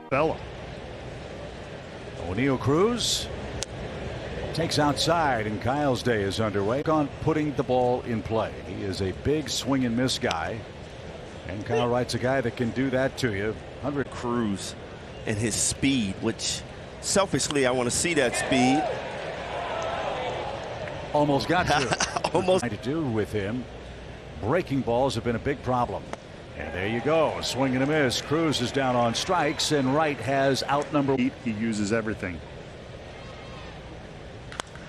Bella. O'Neill Cruz takes outside, and Kyle's day is underway on putting the ball in play. He is a big swing and miss guy, and Kyle Wright's a guy that can do that to you. 100 Cruz and his speed, which selfishly I want to see that speed. Almost got to. Almost to do with him. Breaking balls have been a big problem. And there you go, a swing and a miss. Cruz is down on strikes, and Wright has outnumbered. He uses everything.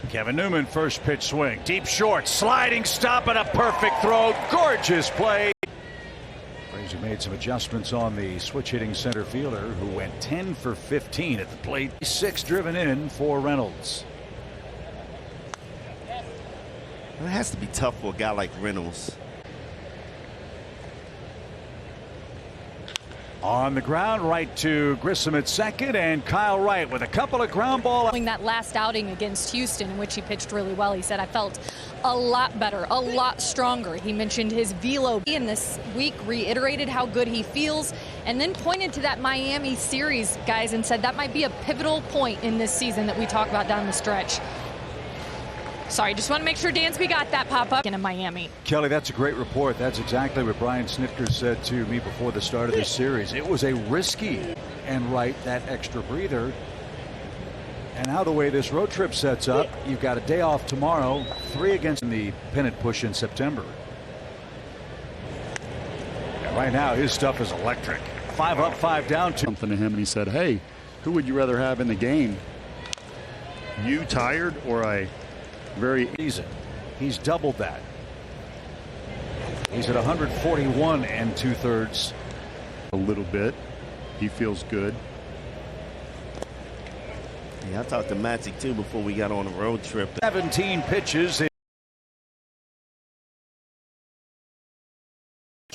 Kevin Newman, first pitch swing, deep short, sliding stop, and a perfect throw. Gorgeous play. Braves have made some adjustments on the switch hitting center fielder, who went 10 for 15 at the plate. 6 driven in for Reynolds. It has to be tough for a guy like Reynolds. On the ground, right to Grissom at second, and Kyle Wright with a couple of ground ball. That last outing against Houston, in which he pitched really well, he said, I felt a lot better, a lot stronger. He mentioned his velo in this week, reiterated how good he feels, and then pointed to that Miami series, guys, and said that might be a pivotal point in this season that we talk about down the stretch. Sorry, just want to make sure Dansby got that pop-up in Miami. Kelly, that's a great report. That's exactly what Brian Snitker said to me before the start of this series. It was a risky, and Wright, that extra breather. And now the way this road trip sets up, you've got a day off tomorrow, 3 against the pennant push in September. And right now, his stuff is electric. 5 up, 5 down. Something to him, and he said, hey, who would you rather have in the game? You tired or I? Very easy. He's doubled that. He's at 141 2/3. A little bit. He feels good. Yeah, I talked to Magic too before we got on the road trip. 17 pitches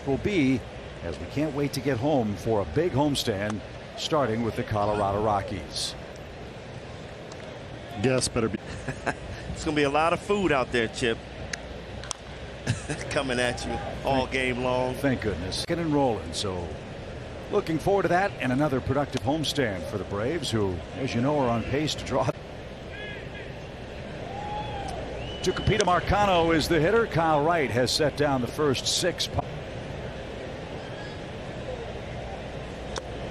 will be, as we can't wait to get home for a big homestand, starting with the Colorado Rockies. Yes, better be. It's going to be a lot of food out there, Chip. Coming at you all game long. Thank goodness. Getting rolling. So looking forward to that, and another productive homestand for the Braves, who, as you know, are on pace to draw. Tucupita Marcano is the hitter. Kyle Wright has set down the first 6.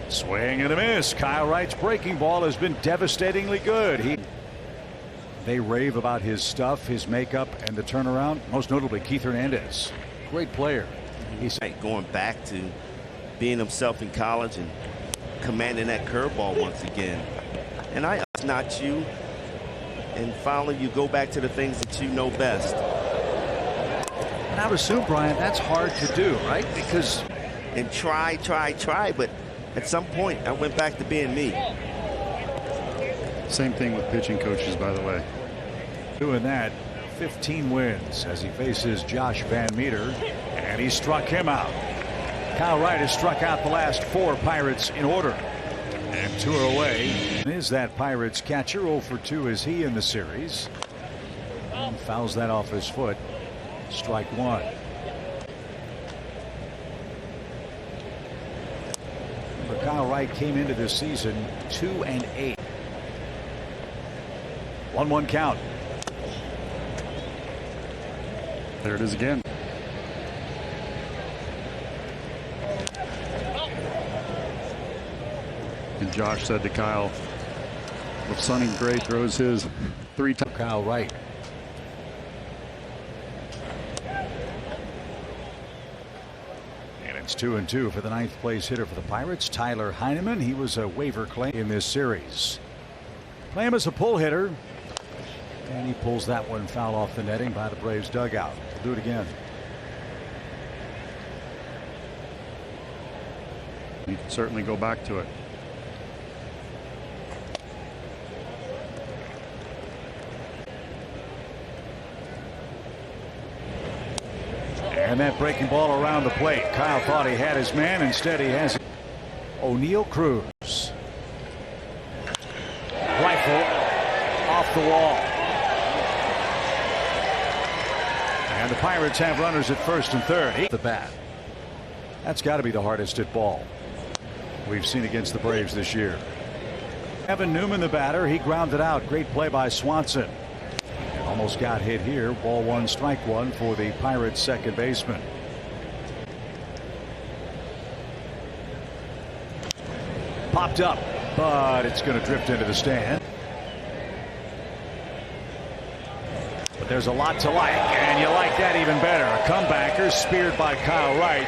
Swing and a miss. Kyle Wright's breaking ball has been devastatingly good. They rave about his stuff, his makeup, and the turnaround. Most notably, Keith Hernandez. Great player. He's going back to being himself in college and commanding that curveball once again. And it's not you. And finally, you go back to the things that you know best. And I would assume, Brian, that's hard to do, right? Because. And try. But at some point, I went back to being me. Same thing with pitching coaches, by the way. Doing that, 15 wins as he faces Josh Van Meter, and he struck him out. Kyle Wright has struck out the last 4 Pirates in order, and 2 are away. Is that Pirates catcher? 0 for 2 is he in the series. And fouls that off his foot. Strike 1. Remember, Kyle Wright came into this season 2-8. 1-1 count. There it is again. And Josh said to Kyle, if Sonny Gray throws his 3 times. Kyle Wright. And it's 2-2 for the 9th place hitter for the Pirates, Tyler Heineman. He was a waiver claim in this series. Play him as a pull hitter. And he pulls that one foul off the netting by the Braves dugout. Do it again. You can certainly go back to it. And that breaking ball around the plate. Kyle thought he had his man. Instead, he has O'Neill Cruz. Rifle off the wall. And the Pirates have runners at first and third. The bat. That's got to be the hardest hit ball. we've seen against the Braves this year. Evan Newman, the batter, he grounded out. Great play by Swanson. And almost got hit here. Ball one, strike one for the Pirates second baseman. Popped up, but it's going to drift into the stand. But there's a lot to like, and you like that even better. A comebacker speared by Kyle Wright.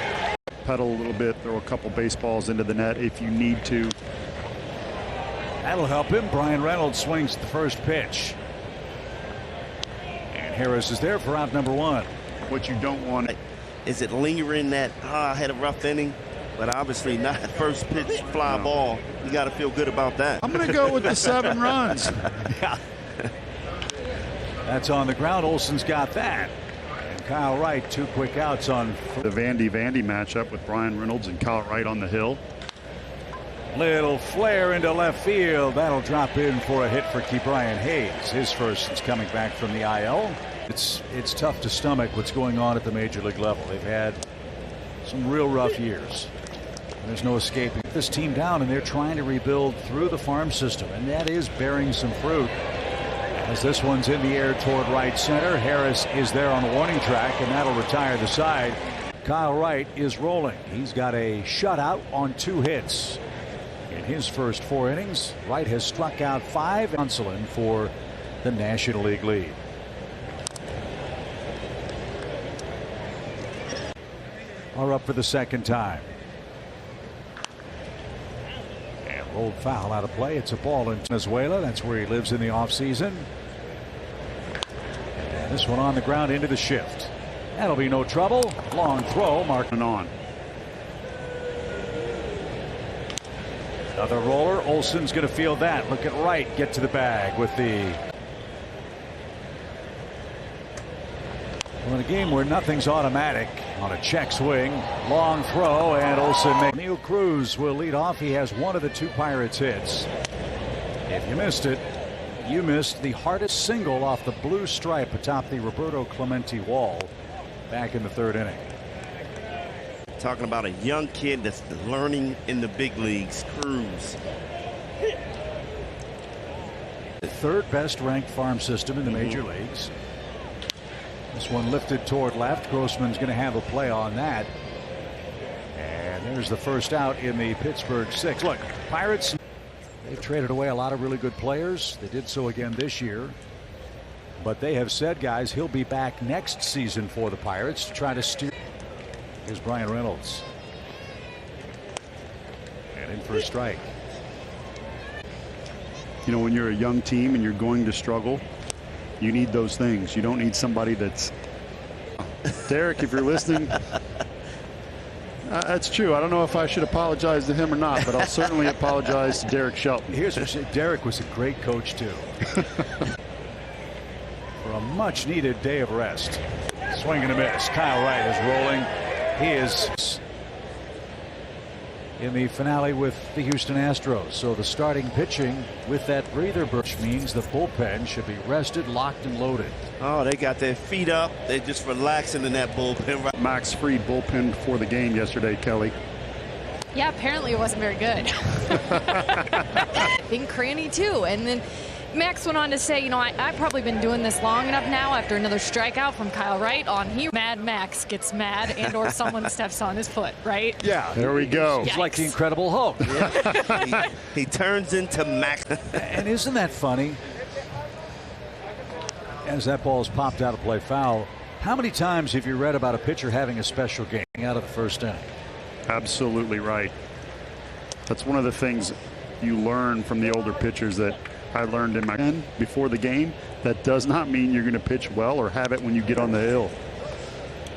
Pedal a little bit, throw a couple baseballs into the net if you need to. That'll help him. Brian Reynolds swings at the first pitch. And Harris is there for out number one. What you don't want is it lingering that I had a rough inning, but obviously not the first pitch fly ball. You got to feel good about that. I'm going to go with the 7 runs. Yeah. That's on the ground. Olson's got that. And Kyle Wright, 2 quick outs on the Vandy matchup with Brian Reynolds and Kyle Wright on the hill. Little flare into left field. That'll drop in for a hit for Brian Hayes. His first since coming back from the IL. It's tough to stomach what's going on at the major league level. They've had some real rough years. There's no escaping this team down, and they're trying to rebuild through the farm system, and that is bearing some fruit. As this one's in the air toward right center, Harris is there on the warning track, and that'll retire the side. Kyle Wright is rolling. He's got a shutout on 2 hits. In his first 4 innings, Wright has struck out 5. Gonsolin for the National League lead. Are up for the second time. And rolled foul out of play. It's a ball in Venezuela. That's where he lives in the offseason. And this one on the ground into the shift. That'll be no trouble. Long throw, marking on. Another roller. Olson's going to field that. Look at Wright get to the bag with the. Well, in a game where nothing's automatic, on a check swing, long throw, and Olson. Neil Cruz will lead off. He has one of the 2 Pirates hits. If you missed it, you missed the hardest single off the blue stripe atop the Roberto Clemente wall back in the 3rd inning. Talking about a young kid that's learning in the big leagues. Cruz. The 3rd best ranked farm system in the major leagues. This one lifted toward left. Grossman's going to have a play on that. And there's the first out in the Pittsburgh 6. Look, Pirates, they've traded away a lot of really good players. They did so again this year. But they have said, guys, he'll be back next season for the Pirates to try to steer. Here's Brian Reynolds. And in for a strike. You know, when you're a young team and you're going to struggle, you need those things. You don't need somebody that's. Derek, if you're listening, that's true. I don't know if I should apologize to him or not, but I'll certainly apologize to Derek Shelton. Derek was a great coach, too. For a much needed day of rest. Swing and a miss. Kyle Wright is rolling. He is in the finale with the Houston Astros. So the starting pitching with that breather brush means the bullpen should be rested, locked, and loaded. Oh, they got their feet up. They're just relaxing in that bullpen. Max Fried bullpen before the game yesterday, Kelly. Yeah, apparently it wasn't very good. Being cranny too. And then Max went on to say, you know, I've probably been doing this long enough now after another strikeout from Kyle Wright on here. Mad Max gets mad and or someone steps on his foot, right? Yeah. There we go. He's like the Incredible Hulk. Yeah. he turns into Max. And isn't that funny? As that ball is popped out of play foul, how many times have you read about a pitcher having a special game out of the first inning? Absolutely right. That's one of the things you learn from the older pitchers that I learned in my before the game. That does not mean you're going to pitch well or have it when you get on the hill.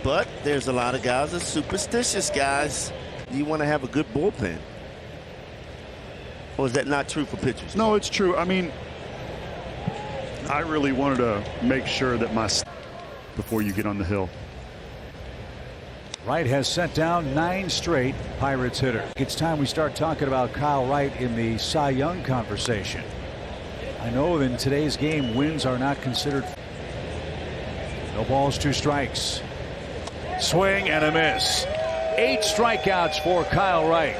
But there's a lot of guys that are superstitious guys. You want to have a good bullpen. Or is that not true for pitchers? No, it's true. I mean, I really wanted to make sure that before you get on the hill. Wright has sent down 9 straight Pirates hitter. It's time we start talking about Kyle Wright in the Cy Young conversation. I know in today's game wins are not considered. No balls, 2 strikes. Swing and a miss. 8 strikeouts for Kyle Wright.